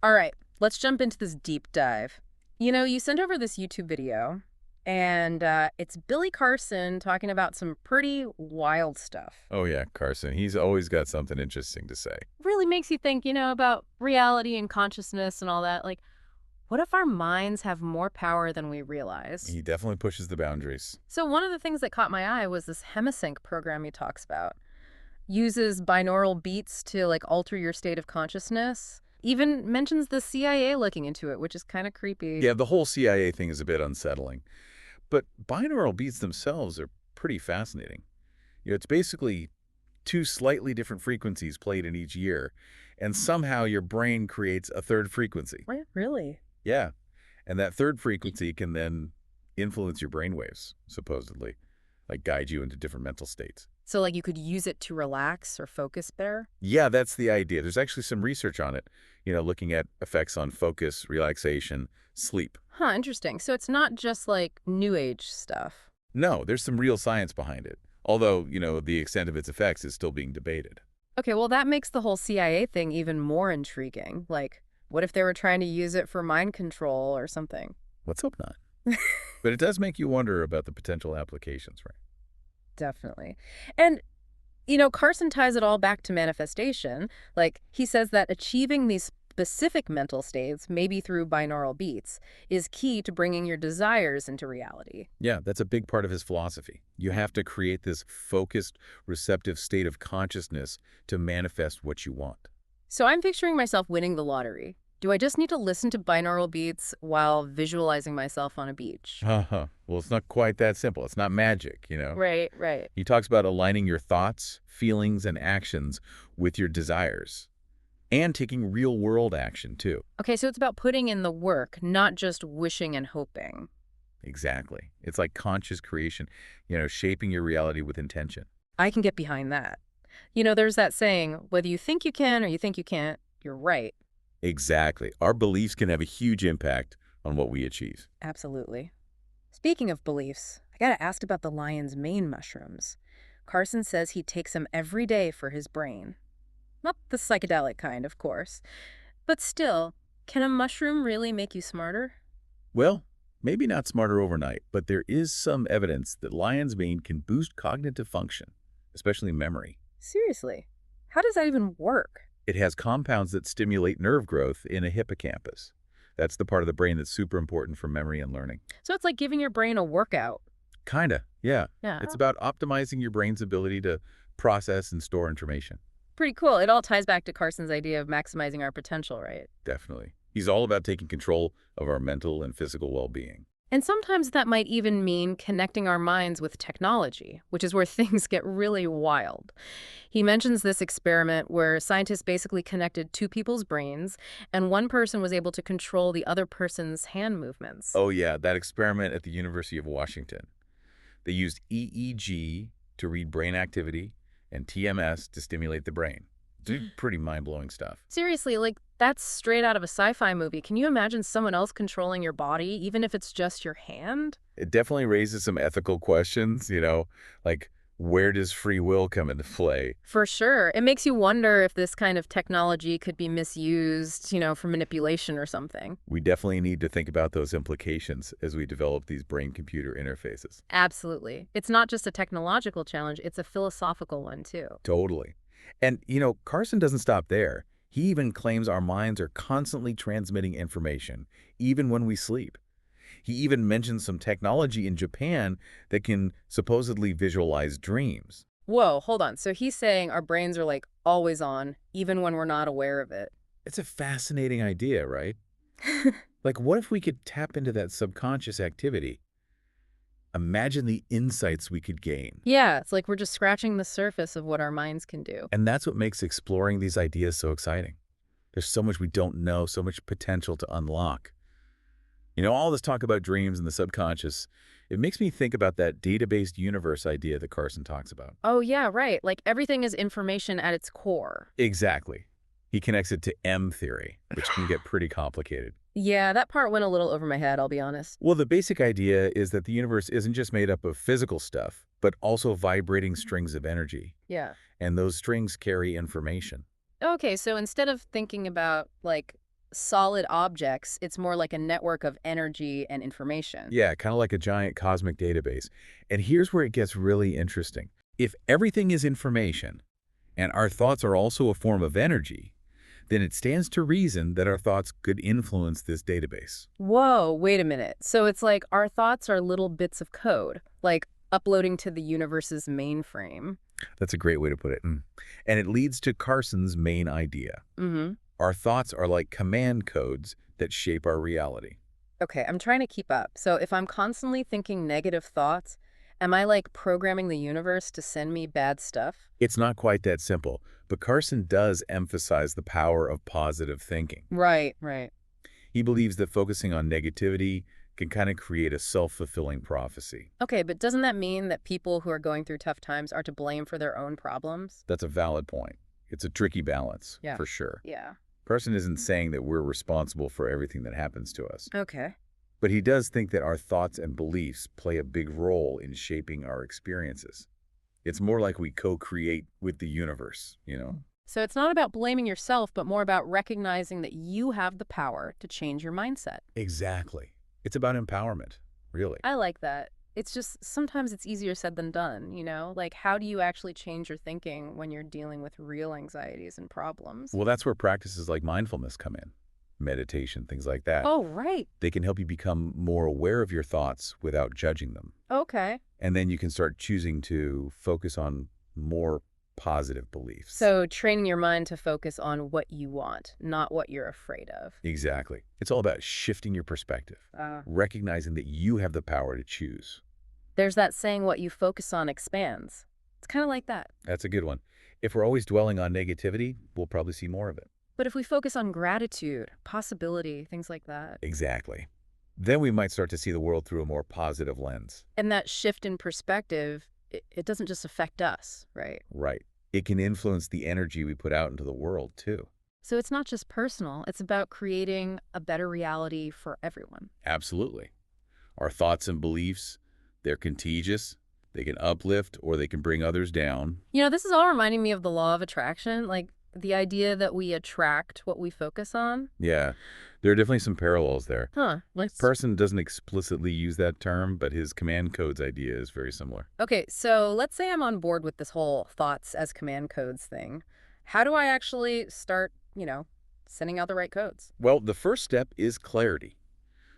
All right, let's jump into this deep dive. You sent over this YouTube video, and it's Billy Carson talking about some pretty wild stuff. Oh yeah, Carson. He's always got something interesting to say. Really makes you think, about reality and consciousness and all that. Like, what if our minds have more power than we realize? He definitely pushes the boundaries. So one of the things that caught my eye was this Hemisync program he talks about. Uses binaural beats to, like, alter your state of consciousness. Even mentions the CIA looking into it, which is kind of creepy. Yeah, the whole CIA thing is a bit unsettling. But binaural beats themselves are pretty fascinating. It's basically two slightly different frequencies played in each ear, and somehow your brain creates a third frequency. Really? Yeah, and that third frequency can then influence your brain waves, supposedly, like guide you into different mental states. So, like, you could use it to relax or focus better? Yeah, that's the idea. There's actually some research on it, looking at effects on focus, relaxation, sleep. Huh, interesting. So it's not just, like, new age stuff. No, there's some real science behind it, although, the extent of its effects is still being debated. Okay, well, that makes the whole CIA thing even more intriguing. Like, what if they were trying to use it for mind control or something? Let's hope not. But it does make you wonder about the potential applications, right? Definitely. And, Carson ties it all back to manifestation. Like, he says that achieving these specific mental states, maybe through binaural beats, is key to bringing your desires into reality. Yeah, that's a big part of his philosophy. You have to create this focused, receptive state of consciousness to manifest what you want. So I'm picturing myself winning the lottery. Do I just need to listen to binaural beats while visualizing myself on a beach? Uh-huh. Well, it's not quite that simple. It's not magic. Right, right. He talks about aligning your thoughts, feelings, and actions with your desires, and taking real-world action, too. Okay, so it's about putting in the work, not just wishing and hoping. Exactly. It's like conscious creation, shaping your reality with intention. I can get behind that. There's that saying, whether you think you can or you think you can't, you're right. Exactly. Our beliefs can have a huge impact on what we achieve. Absolutely. Speaking of beliefs, I gotta ask about the lion's mane mushrooms. Carson says he takes them every day for his brain. Not the psychedelic kind, of course. But still, can a mushroom really make you smarter? Well, maybe not smarter overnight, but there is some evidence that lion's mane can boost cognitive function, especially memory. Seriously, how does that even work? It has compounds that stimulate nerve growth in a hippocampus. That's the part of the brain that's super important for memory and learning. So it's like giving your brain a workout. Kinda, yeah. Yeah, It's about optimizing your brain's ability to process and store information. pretty cool. It all ties back to Carson's idea of maximizing our potential, right? Definitely. He's all about taking control of our mental and physical well-being. And sometimes that might even mean connecting our minds with technology, which is where things get really wild. He mentions this experiment where scientists basically connected two people's brains, and one person was able to control the other person's hand movements. Oh yeah, that experiment at the University of Washington. They used EEG to read brain activity and TMS to stimulate the brain. It's pretty mind-blowing stuff. Seriously, like, that's straight out of a sci-fi movie. Can you imagine someone else controlling your body, even if it's just your hand? It definitely raises some ethical questions, like where does free will come into play? For sure. It makes you wonder if this kind of technology could be misused, for manipulation or something. We definitely need to think about those implications as we develop these brain-computer interfaces. Absolutely. It's not just a technological challenge, it's a philosophical one, too. Totally. And, Carson doesn't stop there. He even claims our minds are constantly transmitting information, even when we sleep. He even mentions some technology in Japan that can supposedly visualize dreams. Whoa, hold on. So he's saying our brains are, like, always on, even when we're not aware of it. It's a fascinating idea, right? Like, what if we could tap into that subconscious activity? Imagine the insights we could gain. Yeah, it's like we're just scratching the surface of what our minds can do. And that's what makes exploring these ideas so exciting. There's so much we don't know, so much potential to unlock. All this talk about dreams and the subconscious, it makes me think about that data-based universe idea that Carson talks about. Oh, yeah, right. Like, everything is information at its core. Exactly. He connects it to M theory, which can get pretty complicated. Yeah, that part went a little over my head, I'll be honest. Well, the basic idea is that the universe isn't just made up of physical stuff, but also vibrating strings of energy. Yeah. And those strings carry information. Okay, so instead of thinking about, like, solid objects, it's more like a network of energy and information. Yeah, kind of like a giant cosmic database. And here's where it gets really interesting. If everything is information, and our thoughts are also a form of energy, then it stands to reason that our thoughts could influence this database. Whoa, wait a minute. So it's like our thoughts are little bits of code, like uploading to the universe's mainframe. That's a great way to put it. And it leads to Carson's main idea. Mm-hmm. Our thoughts are like command codes that shape our reality. Okay, I'm trying to keep up. So if I'm constantly thinking negative thoughts, am I like programming the universe to send me bad stuff? It's not quite that simple, but Carson does emphasize the power of positive thinking. Right, right. He believes that focusing on negativity can kind of create a self-fulfilling prophecy. Okay, but doesn't that mean that people who are going through tough times are to blame for their own problems? That's a valid point. It's a tricky balance, Yeah. for sure. Yeah. Carson isn't saying that we're responsible for everything that happens to us, Okay. but he does think that our thoughts and beliefs play a big role in shaping our experiences. It's more like we co-create with the universe, you know? So it's not about blaming yourself, but more about recognizing that you have the power to change your mindset. Exactly. It's about empowerment, really. I like that. It's just sometimes it's easier said than done, you know? Like, how do you actually change your thinking when you're dealing with real anxieties and problems? Well, that's where practices like mindfulness come in. Meditation, things like that. Oh, right. They can help you become more aware of your thoughts without judging them. Okay. And then you can start choosing to focus on more positive beliefs. So training your mind to focus on what you want, not what you're afraid of. Exactly. It's all about shifting your perspective, recognizing that you have the power to choose. There's that saying, what you focus on expands. It's kind of like that. That's a good one. If we're always dwelling on negativity, we'll probably see more of it. But if we focus on gratitude, possibility, things like that. Exactly. Then we might start to see the world through a more positive lens. And that shift in perspective, it doesn't just affect us, right? Right. It can influence the energy we put out into the world, too. So it's not just personal, it's about creating a better reality for everyone. Absolutely. Our thoughts and beliefs, they're contagious. They can uplift or they can bring others down. You know, this is all reminding me of the law of attraction, like the idea that we attract what we focus on. Yeah, there are definitely some parallels there. Huh. Person doesn't explicitly use that term, but his command codes idea is very similar. Okay, so let's say I'm on board with this whole thoughts as command codes thing. How do I actually start, sending out the right codes? Well, the first step is clarity.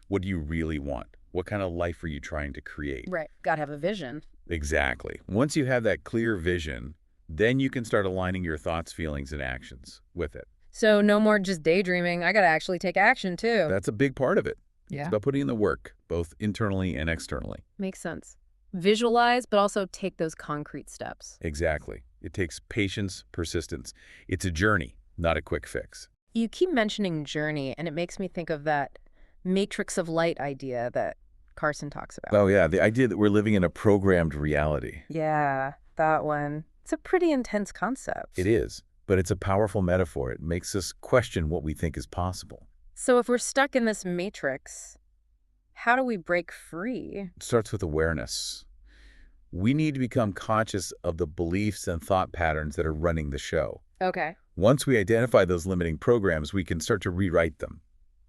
What do you really want? What kind of life are you trying to create? Right. Gotta have a vision. Exactly. Once you have that clear vision, then you can start aligning your thoughts, feelings, and actions with it. So no more just daydreaming. I gotta actually take action too. That's a big part of it. Yeah. It's about putting in the work, both internally and externally. Makes sense. Visualize, but also take those concrete steps. Exactly. It takes patience, persistence. It's a journey, not a quick fix. You keep mentioning journey, and it makes me think of that matrix of light idea that Carson talks about. Oh, yeah, the idea that we're living in a programmed reality. Yeah, that one. It's a pretty intense concept. It is, but it's a powerful metaphor. It makes us question what we think is possible. So if we're stuck in this matrix, how do we break free? It starts with awareness. We need to become conscious of the beliefs and thought patterns that are running the show. Okay. Once we identify those limiting programs, we can start to rewrite them,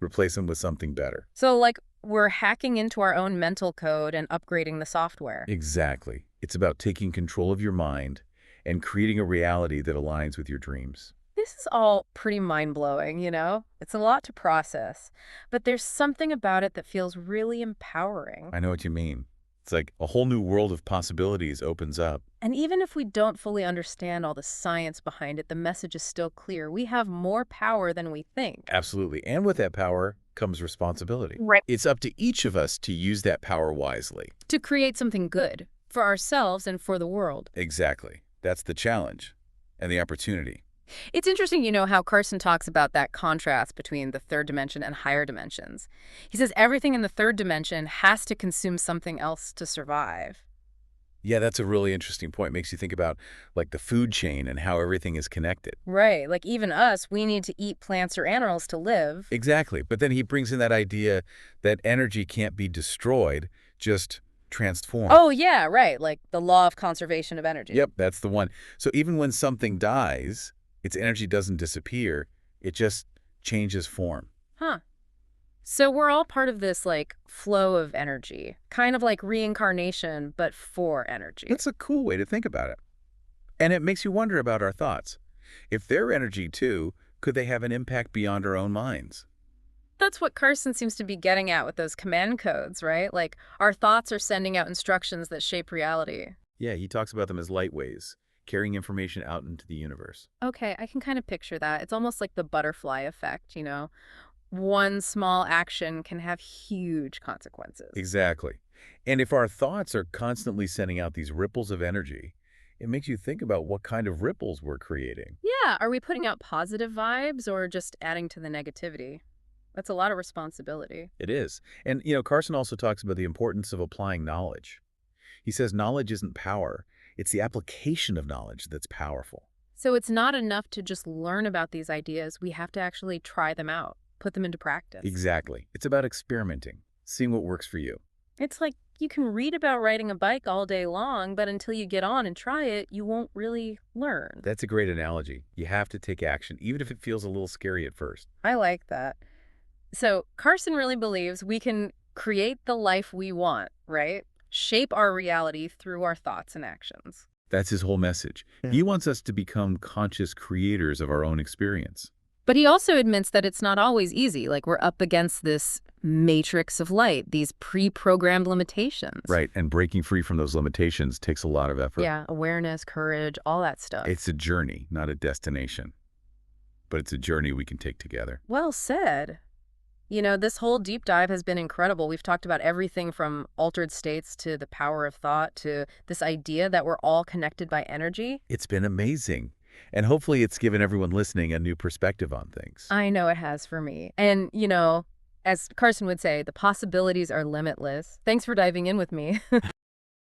replace them with something better. So like we're hacking into our own mental code and upgrading the software. Exactly. It's about taking control of your mind and creating a reality that aligns with your dreams. This is all pretty mind-blowing, It's a lot to process, but there's something about it that feels really empowering. I know what you mean. It's like a whole new world of possibilities opens up. And even if we don't fully understand all the science behind it, the message is still clear. We have more power than we think. Absolutely. And with that power comes responsibility. Right. It's up to each of us to use that power wisely. To create something good for ourselves and for the world. Exactly. That's the challenge and the opportunity. It's interesting, how Carson talks about that contrast between the third dimension and higher dimensions. He says everything in the third dimension has to consume something else to survive. Yeah, that's a really interesting point. Makes you think about like the food chain and how everything is connected. Right. Like even us, we need to eat plants or animals to live. Exactly. But then he brings in that idea that energy can't be destroyed, just transformed. Oh, yeah, right. Like the law of conservation of energy. Yep, that's the one. So even when something dies, its energy doesn't disappear. It just changes form. Huh. So we're all part of this, like, flow of energy, kind of like reincarnation, but for energy. That's a cool way to think about it. And it makes you wonder about our thoughts. If they're energy too, could they have an impact beyond our own minds? That's what Carson seems to be getting at with those command codes, right? Like, our thoughts are sending out instructions that shape reality. Yeah, he talks about them as light waves, carrying information out into the universe. Okay, I can kind of picture that. It's almost like the butterfly effect, you know? One small action can have huge consequences. Exactly. And if our thoughts are constantly sending out these ripples of energy, it makes you think about what kind of ripples we're creating. Yeah, are we putting out positive vibes or just adding to the negativity? That's a lot of responsibility. It is. And, Carson also talks about the importance of applying knowledge. He says knowledge isn't power. It's the application of knowledge that's powerful. So it's not enough to just learn about these ideas. We have to actually try them out, put them into practice. Exactly. It's about experimenting, seeing what works for you. It's like you can read about riding a bike all day long, but until you get on and try it, you won't really learn. That's a great analogy. You have to take action, even if it feels a little scary at first. I like that. So Carson really believes we can create the life we want, right? Shape our reality through our thoughts and actions. That's his whole message. Yeah. He wants us to become conscious creators of our own experience. But he also admits that it's not always easy. Like, we're up against this matrix of light, these pre-programmed limitations. Right, and breaking free from those limitations takes a lot of effort. Yeah, awareness, courage, all that stuff. It's a journey, not a destination. But it's a journey we can take together. Well said. You know, this whole deep dive has been incredible. We've talked about everything from altered states to the power of thought to this idea that we're all connected by energy. It's been amazing. And hopefully it's given everyone listening a new perspective on things. I know it has for me. And, you know, as Carson would say, the possibilities are limitless. Thanks for diving in with me.